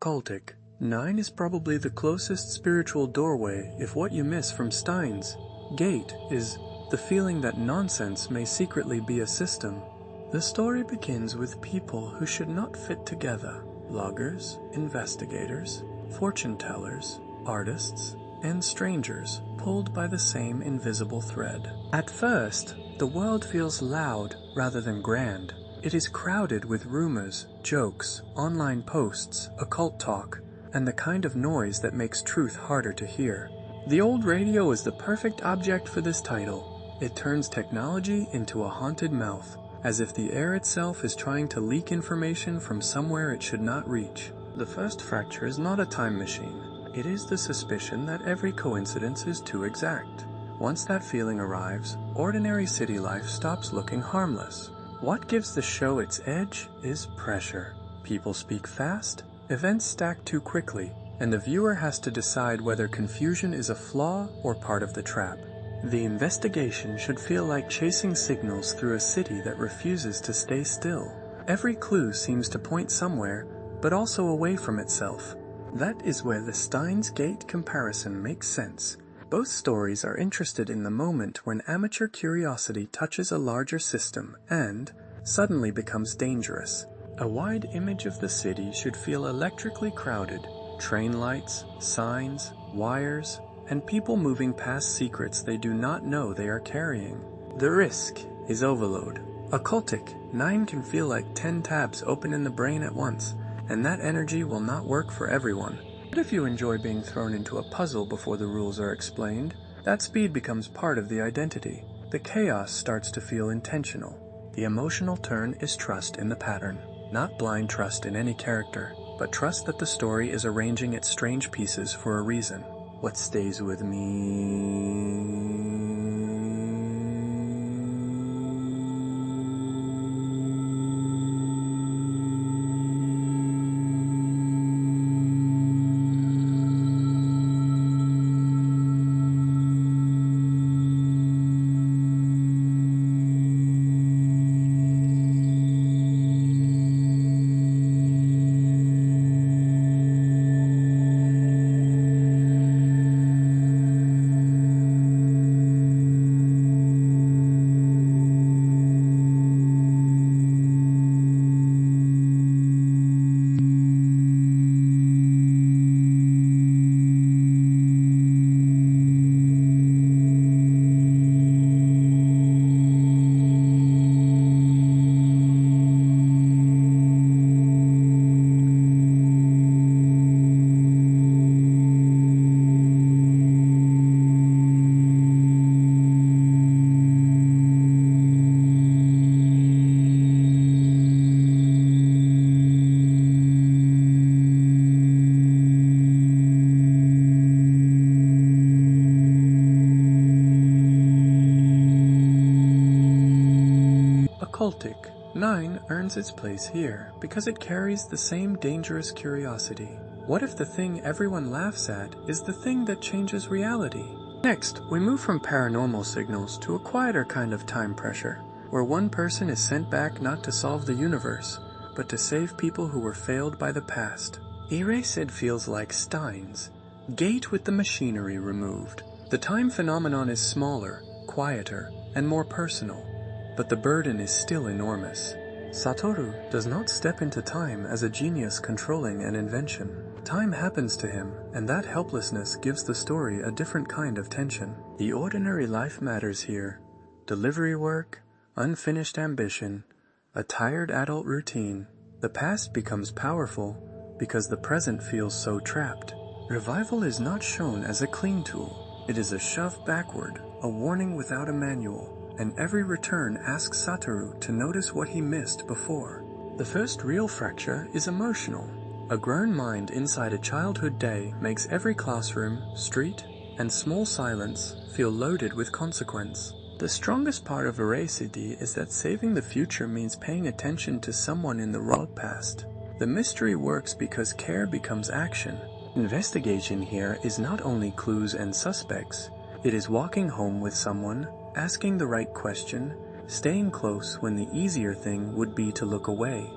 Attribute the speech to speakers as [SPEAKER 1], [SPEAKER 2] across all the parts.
[SPEAKER 1] Occultic. 9 is probably the closest spiritual doorway if what you miss from Steins' gate is the feeling that nonsense may secretly be a system. The story begins with people who should not fit together: loggers, investigators, fortune-tellers, artists, and strangers pulled by the same invisible thread. At first, the world feels loud rather than grand. It is crowded with rumors, jokes, online posts, occult talk, and the kind of noise that makes truth harder to hear. The old radio is the perfect object for this title. It turns technology into a haunted mouth, as if the air itself is trying to leak information from somewhere it should not reach. The first fracture is not a time machine. It is the suspicion that every coincidence is too exact. Once that feeling arrives, ordinary city life stops looking harmless. What gives the show its edge is pressure. People speak fast, events stack too quickly, and the viewer has to decide whether confusion is a flaw or part of the trap. The investigation should feel like chasing signals through a city that refuses to stay still. Every clue seems to point somewhere, but also away from itself. That is where the Steins Gate comparison makes sense. Both stories are interested in the moment when amateur curiosity touches a larger system and suddenly becomes dangerous. A wide image of the city should feel electrically crowded. Train lights, signs, wires, and people moving past secrets they do not know they are carrying. The risk is overload. Occultic, 9 can feel like 10 tabs open in the brain at once, and that energy will not work for everyone. But if you enjoy being thrown into a puzzle before the rules are explained, that speed becomes part of the identity. The chaos starts to feel intentional. The emotional turn is trust in the pattern. Not blind trust in any character, but trust that the story is arranging its strange pieces for a reason. What stays with me? Occultic. 9 earns its place here because it carries the same dangerous curiosity. What if the thing everyone laughs at is the thing that changes reality? Next, we move from paranormal signals to a quieter kind of time pressure, where one person is sent back not to solve the universe, but to save people who were failed by the past. Erased feels like Steins' Gate with the machinery removed. The time phenomenon is smaller, quieter, and more personal, but the burden is still enormous. Satoru does not step into time as a genius controlling an invention. Time happens to him, and that helplessness gives the story a different kind of tension. The ordinary life matters here. Delivery work, unfinished ambition, a tired adult routine. The past becomes powerful because the present feels so trapped. Revival is not shown as a clean tool. It is a shove backward, a warning without a manual, and every return asks Satoru to notice what he missed before. The first real fracture is emotional. A grown mind inside a childhood day makes every classroom, street, and small silence feel loaded with consequence. The strongest part of Veracity is that saving the future means paying attention to someone in the raw past. The mystery works because care becomes action. Investigation here is not only clues and suspects. It is walking home with someone, asking the right question, staying close when the easier thing would be to look away.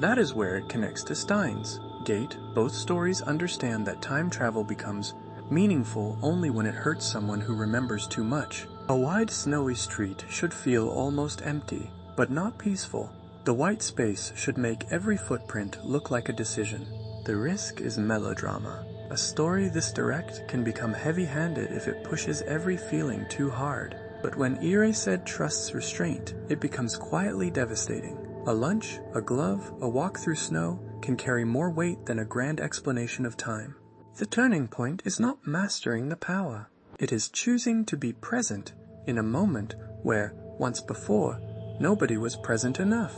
[SPEAKER 1] That is where it connects to Steins. Gate, both stories understand that time travel becomes meaningful only when it hurts someone who remembers too much. A wide snowy street should feel almost empty, but not peaceful. The white space should make every footprint look like a decision. The risk is melodrama. A story this direct can become heavy-handed if it pushes every feeling too hard. But when Ire trusts restraint, it becomes quietly devastating. A lunch, a glove, a walk through snow can carry more weight than a grand explanation of time. The turning point is not mastering the power. It is choosing to be present in a moment where, once before, nobody was present enough.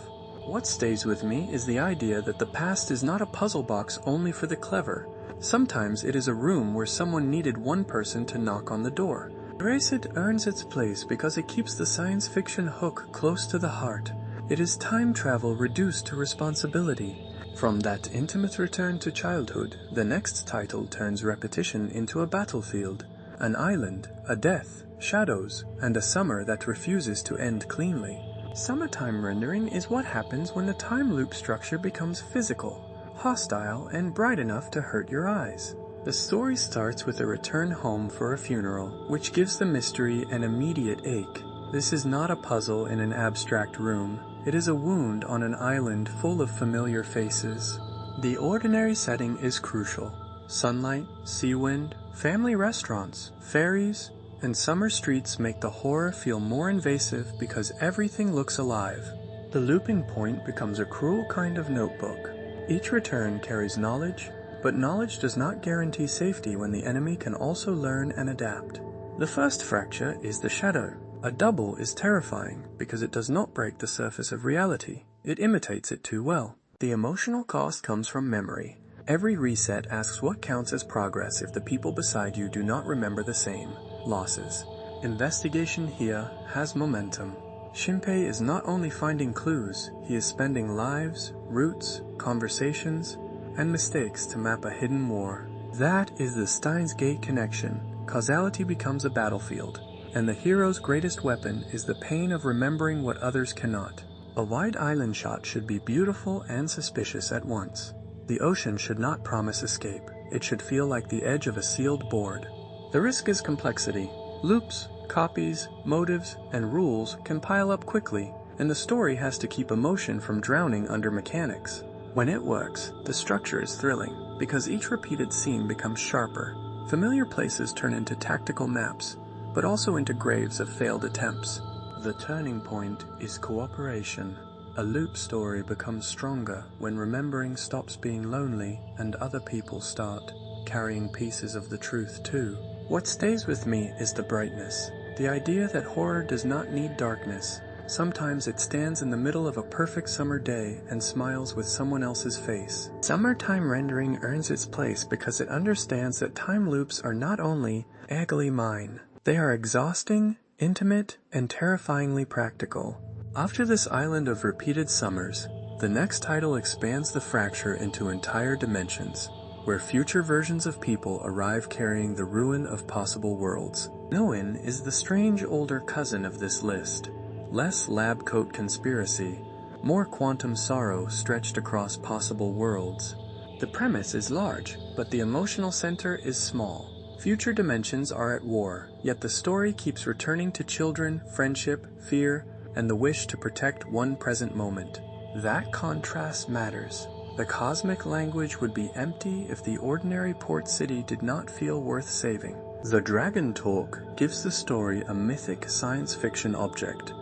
[SPEAKER 1] What stays with me is the idea that the past is not a puzzle box only for the clever. Sometimes it is a room where someone needed one person to knock on the door. Erased earns its place because it keeps the science fiction hook close to the heart. It is time travel reduced to responsibility. From that intimate return to childhood, the next title turns repetition into a battlefield. An island, a death, shadows, and a summer that refuses to end cleanly. Summertime rendering is what happens when the time loop structure becomes physical, hostile, and bright enough to hurt your eyes. The story starts with a return home for a funeral, which gives the mystery an immediate ache. This is not a puzzle in an abstract room. It is a wound on an island full of familiar faces. The ordinary setting is crucial. Sunlight, sea wind, family restaurants, ferries, and summer streets make the horror feel more invasive because everything looks alive. The looping point becomes a cruel kind of notebook. Each return carries knowledge, but knowledge does not guarantee safety when the enemy can also learn and adapt. The first fracture is the shadow. A double is terrifying because it does not break the surface of reality. It imitates it too well. The emotional cost comes from memory. Every reset asks what counts as progress if the people beside you do not remember the same. Losses. Investigation here has momentum. Shinpei is not only finding clues, he is spending lives, roots, conversations, and mistakes to map a hidden war. That is the Steins Gate connection. Causality becomes a battlefield, and the hero's greatest weapon is the pain of remembering what others cannot. A wide island shot should be beautiful and suspicious at once. The ocean should not promise escape. It should feel like the edge of a sealed board. The risk is complexity. Loops, copies, motives, and rules can pile up quickly, and the story has to keep emotion from drowning under mechanics. When it works, the structure is thrilling, because each repeated scene becomes sharper. Familiar places turn into tactical maps, but also into graves of failed attempts. The turning point is cooperation. A loop story becomes stronger when remembering stops being lonely and other people start carrying pieces of the truth too. What stays with me is the brightness. The idea that horror does not need darkness. Sometimes it stands in the middle of a perfect summer day and smiles with someone else's face. Summertime rendering earns its place because it understands that time loops are not only eggly mine. They are exhausting, intimate, and terrifyingly practical. After this island of repeated summers, the next title expands the fracture into entire dimensions, where future versions of people arrive carrying the ruin of possible worlds. Noein is the strange older cousin of this list. Less lab coat conspiracy, more quantum sorrow stretched across possible worlds. The premise is large, but the emotional center is small. Future dimensions are at war, yet the story keeps returning to children, friendship, fear, and the wish to protect one present moment. That contrast matters. The cosmic language would be empty if the ordinary port city did not feel worth saving. The Dragon Talk gives the story a mythic science fiction object,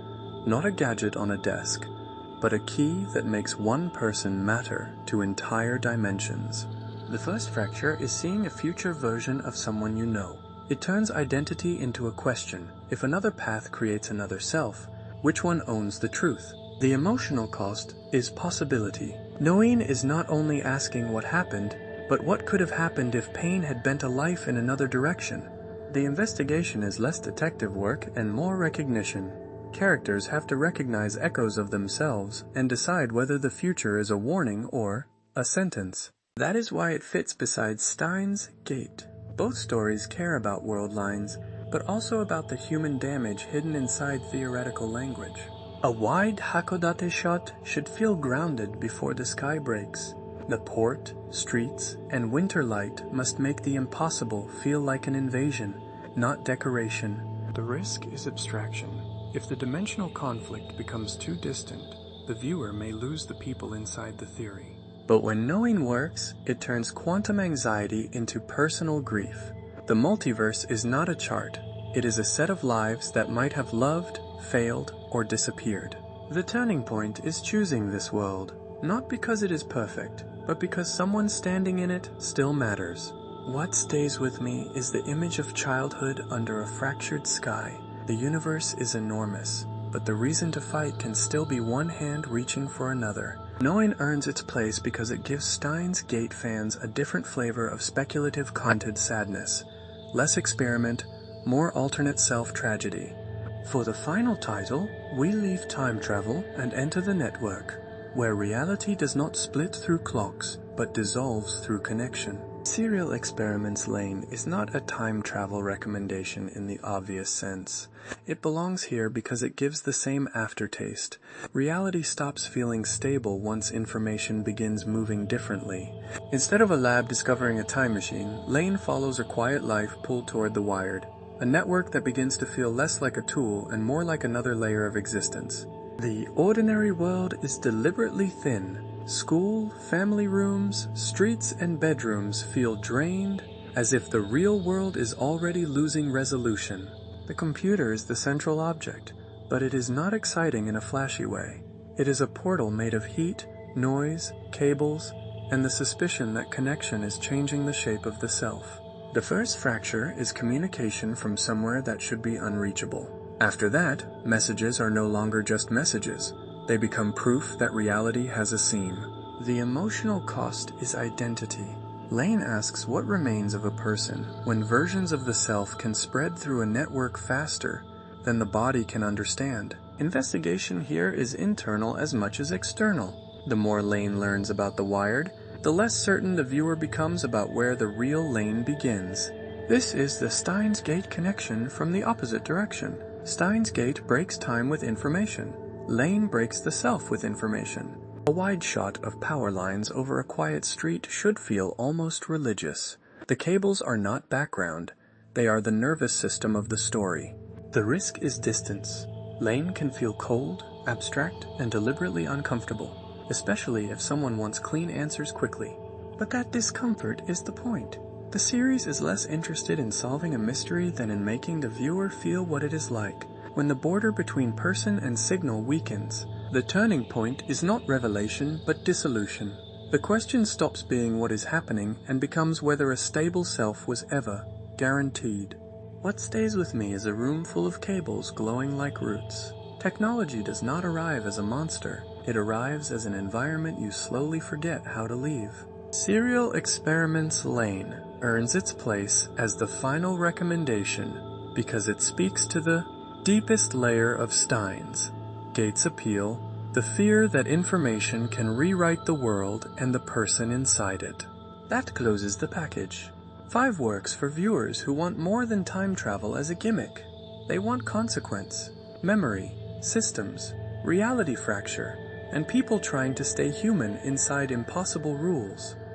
[SPEAKER 1] not a gadget on a desk, but a key that makes one person matter to entire dimensions. The first fracture is seeing a future version of someone you know. It turns identity into a question. If another path creates another self, which one owns the truth? The emotional cost is possibility. Noein is not only asking what happened, but what could have happened if pain had bent a life in another direction. The investigation is less detective work and more recognition. Characters have to recognize echoes of themselves and decide whether the future is a warning or a sentence. That is why it fits beside Steins' Gate. Both stories care about world lines, but also about the human damage hidden inside theoretical language. A wide Hakodate shot should feel grounded before the sky breaks. The port, streets, and winter light must make the impossible feel like an invasion, not decoration. The risk is abstraction. If the dimensional conflict becomes too distant, the viewer may lose the people inside the theory. But when Noein works, it turns quantum anxiety into personal grief. The multiverse is not a chart. It is a set of lives that might have loved, failed, or disappeared. The turning point is choosing this world, not because it is perfect, but because someone standing in it still matters. What stays with me is the image of childhood under a fractured sky. The universe is enormous, but the reason to fight can still be one hand reaching for another. Noein earns its place because it gives Steins Gate fans a different flavor of speculative content sadness. Less experiment, more alternate self-tragedy. For the final title, we leave time travel and enter the network, where reality does not split through clocks, but dissolves through connection. Serial Experiments Lain is not a time travel recommendation in the obvious sense. It belongs here because it gives the same aftertaste. Reality stops feeling stable once information begins moving differently. Instead of a lab discovering a time machine, Lain follows a quiet life pulled toward the wired, a network that begins to feel less like a tool and more like another layer of existence. The ordinary world is deliberately thin. School, family rooms, streets, and bedrooms feel drained, as if the real world is already losing resolution. The computer is the central object, but it is not exciting in a flashy way. It is a portal made of heat, noise, cables, and the suspicion that connection is changing the shape of the self. The first fracture is communication from somewhere that should be unreachable. After that, messages are no longer just messages. They become proof that reality has a seam. The emotional cost is identity. Lain asks what remains of a person when versions of the self can spread through a network faster than the body can understand. Investigation here is internal as much as external. The more Lain learns about the wired, the less certain the viewer becomes about where the real Lain begins. This is the Steins Gate connection from the opposite direction. Steins Gate breaks time with information. Lain breaks the self with information. A wide shot of power lines over a quiet street should feel almost religious. The cables are not background. They are the nervous system of the story. The risk is distance. Lain can feel cold, abstract, and deliberately uncomfortable, especially if someone wants clean answers quickly. But that discomfort is the point. The series is less interested in solving a mystery than in making the viewer feel what it is like when the border between person and signal weakens. The turning point is not revelation, but dissolution. The question stops being what is happening and becomes whether a stable self was ever guaranteed. What stays with me is a room full of cables glowing like roots. Technology does not arrive as a monster. It arrives as an environment you slowly forget how to leave. Serial Experiments Lain earns its place as the final recommendation because it speaks to the deepest layer of Steins Gate's appeal, the fear that information can rewrite the world and the person inside it. That closes the package. 5 works for viewers who want more than time travel as a gimmick. They want consequence, memory, systems, reality fracture, and people trying to stay human inside impossible rules.